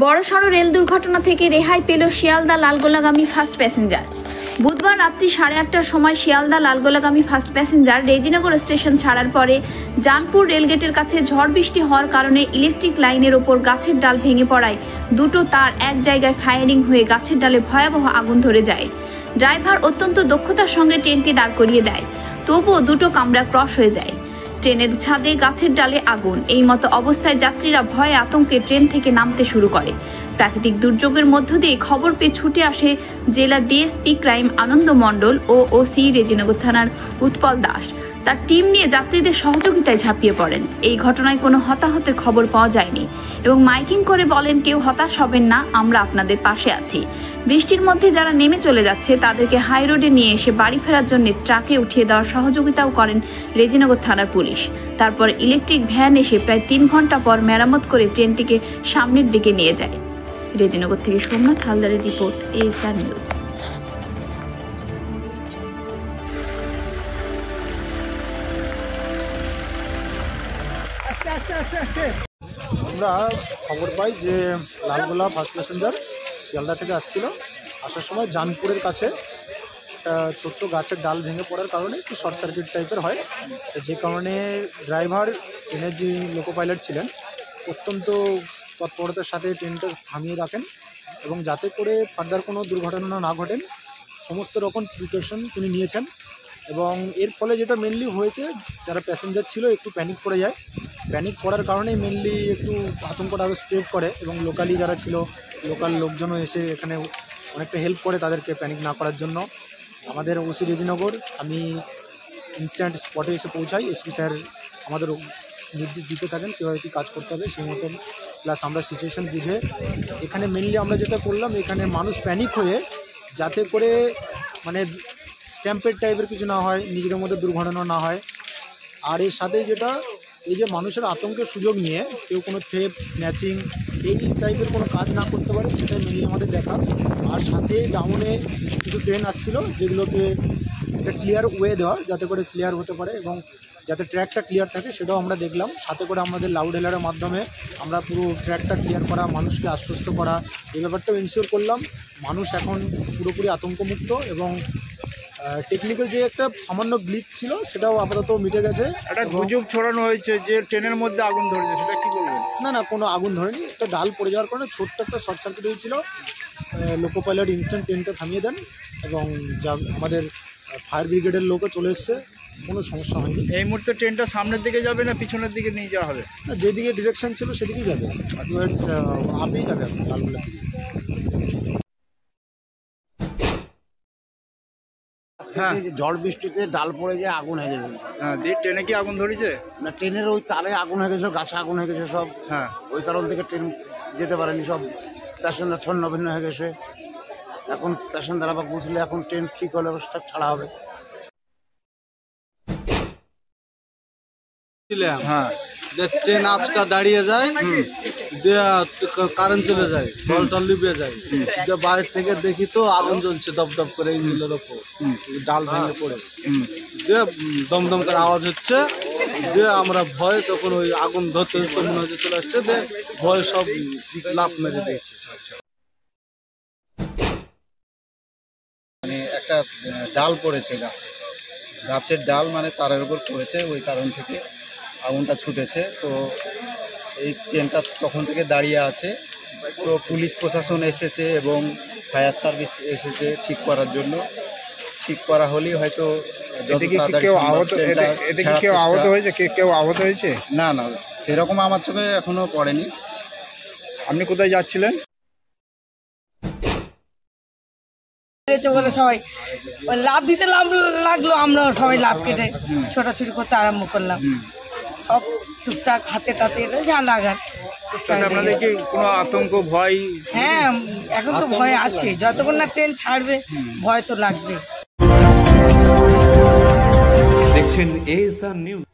বড়সড় রেল দুর্ঘটনা থেকে রেহাই পেল শিয়ালদা লালগোলাগামী ফার্স্ট প্যাসেঞ্জার। বুধবার রাত্রি 8:30টার সময় শিয়ালদা লালগোলাগামী ফার্স্ট প্যাসেঞ্জার রেজিনগর স্টেশন ছাড়ার পরে জানপুর রেলগেটের কাছে ঝড় বৃষ্টি হওয়ার কারণে ইলেকট্রিক লাইনের ওপর গাছের ডাল ভেঙে পড়ায় দুটো তার এক জায়গায় ফায়ারিং হয়ে গাছের ডালে ভয়াবহ আগুন ধরে যায়। ড্রাইভার অত্যন্ত দক্ষতার সঙ্গে ট্রেনটি দাঁড় করিয়ে দেয়, তবুও দুটো কামরা ক্রস হয়ে যায়। ট্রেনের ছাদে গাছের ডালে আগুন। এই মতো অবস্থায় যাত্রীরা ভয়ে আতঙ্কে ট্রেন থেকে নামতে শুরু করে। প্রাকৃতিক দুর্যোগের মধ্য দিয়ে খবর পেয়ে ছুটে আসে জেলা ডিএসপি ক্রাইম আনন্দ মণ্ডল ও ওসি রেজিনগর থানার উৎপল দাস। তার টিম নিয়ে যাত্রীদের সহযোগিতায় ঝাঁপিয়ে পড়েন। এই ঘটনায় কোনো হতাহতের খবর পাওয়া যায়নি এবং মাইকিং করে বলেন, কেউ হতাশ হবেন না, আমরা আপনাদের পাশে আছি। বৃষ্টির মধ্যে যারা নেমে চলে যাচ্ছে তাদেরকে হাই রোডে নিয়ে এসে বাড়ি ফেরার জন্য ট্রাকে উঠিয়ে দেওয়ার সহযোগিতাও করেন রেজিনগর থানার পুলিশ। তারপর ইলেকট্রিক ভ্যান এসে প্রায় 3 ঘন্টা পর মেরামত করে ট্রেনটিকে সামনের দিকে নিয়ে যায়। রেজিনগর থেকে সোমনাথ হালদারের রিপোর্ট, ASR নিউজ। আমরা খবর পাই যে লালগোলা ফার্স্ট প্যাসেঞ্জার শিয়ালদা থেকে আসছিল। আসার সময় জানপুরের কাছে একটা ছোট্ট গাছের ডাল ভেঙে পড়ার কারণে একটু শর্ট সার্কিট টাইপের হয়, যে কারণে ড্রাইভার ট্রেনের যে লোকো পাইলট ছিলেন অত্যন্ত তৎপরতার সাথে ট্রেনটা থামিয়ে রাখেন এবং যাতে করে ফার্দার কোনো দুর্ঘটনা না ঘটেন সমস্ত রকম প্রিকশন তিনি নিয়েছেন। এবং এর ফলে যেটা মেনলি হয়েছে, যারা প্যাসেঞ্জার ছিল একটু প্যানিক করে যায়। প্যানিক করার কারণেই মেনলি একটু আতঙ্কটা আরও স্প্রেড করে এবং লোকালি যারা ছিল, লোকাল লোকজনও এসে এখানে অনেকটা হেল্প করে তাদেরকে প্যানিক না করার জন্য। আমাদের ওসি রেজিনগর, আমি ইনস্ট্যান্ট স্পটে এসে পৌঁছাই। এসপি স্যার আমাদের নির্দেশ দিতে থাকেন কীভাবে কী কাজ করতে হবে সেই মতন, প্লাস আমরা সিচুয়েশান বুঝে এখানে মেনলি আমরা যেটা করলাম, এখানে মানুষ প্যানিক হয়ে যাতে করে মানে স্ট্যাম্পেড টাইপের কিছু না হয়, নিজেদের মধ্যে দুর্ঘটনা না হয়। আর এর সাথে যেটা, এই যে মানুষের আতঙ্কের সুযোগ নিয়ে কেউ কোনো থেপ, স্ন্যাচিং এই টাইপের কোনো কাজ না করতে পারে, সেটাই মেনলি আমাদের দেখা। আর সাথে ডাউনে কিছু ট্রেন আসছিল যেগুলোকে একটা ক্লিয়ার ওয়ে দেওয়া, যাতে করে ক্লিয়ার হতে পারে এবং যাতে ট্র্যাকটা ক্লিয়ার থাকে সেটাও আমরা দেখলাম। সাথে করে আমাদের লাউড হেলারের মাধ্যমে আমরা পুরো ট্র্যাকটা ক্লিয়ার করা, মানুষকে আশ্বস্ত করা, এই ব্যাপারটাও ইনশিওর করলাম। মানুষ এখন পুরোপুরি আতঙ্কমুক্ত এবং টেকনিক্যাল যে একটা সামান্য গ্লিচ ছিল সেটাও আপাতত মিটে গেছে। একটা গুজব ছড়ানো হয়েছে যে ট্রেনের মধ্যে আগুন ধরেছে, সেটা কি বলবেন? না, কোনো আগুন ধরেনি। একটা ডাল পড়ে যাওয়ার কারণে ছোট্ট একটা শর্ট সার্কিট হয়েছিল। লোকো পাইলট ইনস্ট্যান্ট ট্রেনটা থামিয়ে দেন এবং যা আমাদের ফায়ার ব্রিগেডের লোকও চলে এসছে, কোনো সমস্যা হয়নি। এই মুহূর্তে ট্রেনটা সামনের দিকে যাবে না পিছনের দিকে নিয়ে যাওয়া হবে? না, যেদিকে ডিরেকশন ছিল সেদিকেই যাবে, আপেই যাবে লালগোলা দিকে। হ্যাঁ, ঝড় বৃষ্টিতে ডাল পড়ে যায়, আগুন হয়ে গেছে। হ্যাঁ, ট্রেনে কি আগুন ধরেছে? না, ট্রেনের ওই তারে আগুন হয়ে গেছে, গাছে আগুন হয়ে গেছে সব। হ্যাঁ, ওই কারণ থেকে ট্রেন যেতে পারেনি, সব প্যাসেঞ্জার ছন্ন ভিন্ন হয়ে গেছে। এখন প্যাসেঞ্জার আবার বুঝলে এখন ট্রেন ঠিক হলে অবস্থা ছাড়া হবে। হ্যাঁ, যে ট্রেন আজকা দাঁড়িয়ে যায়, কারেন্ট চলে যায়, জলটা লিপে যায়। বাইরে থেকে দেখি তো আগুন জ্বলছে দপদপ করে ইঞ্জিনের ওপর, ডাল ভেঙে পড়ে দিয়ে দমদম করে আওয়াজ হচ্ছে। দিয়ে আমরা ভয়, তখন ওই আগুন ধরতে ধরতে মনে হচ্ছে চলে আসছে, দিয়ে ভয় সব লাফ মেরে দিয়েছে। মানে একটা ডাল পড়েছে গাছের ডাল, মানে তারের উপর পড়েছে, ওই কারণ থেকে আগুনটা ছুটেছে। তো এই ট্রেনটা তখন থেকে দাঁড়িয়ে আছে। তো পুলিশ প্রশাসন এসেছে এবং ফায়ার সার্ভিস এসেছে ঠিক করার জন্য। ঠিক করা হলেই হয়তো কেউ আহত হয়েছে? না, সেরকম আমার চোখে এখনো পড়েনি। আপনি কোথায় যাচ্ছিলেন? বলে সবাই লাভ দিতে লাগলো, আমরা সবাই লাভ কেটে ছোটাছুটি করতে আরম্ভ করলাম। সব টুকটাক হাতে টাতে যা লাগার। আপনাদের কি কোনো আতঙ্ক, ভয়? হ্যাঁ, এখন তো ভয় আছে, যতক্ষণ না ট্রেন ছাড়বে ভয় তো লাগবে। দেখছেন ASR নিউজ।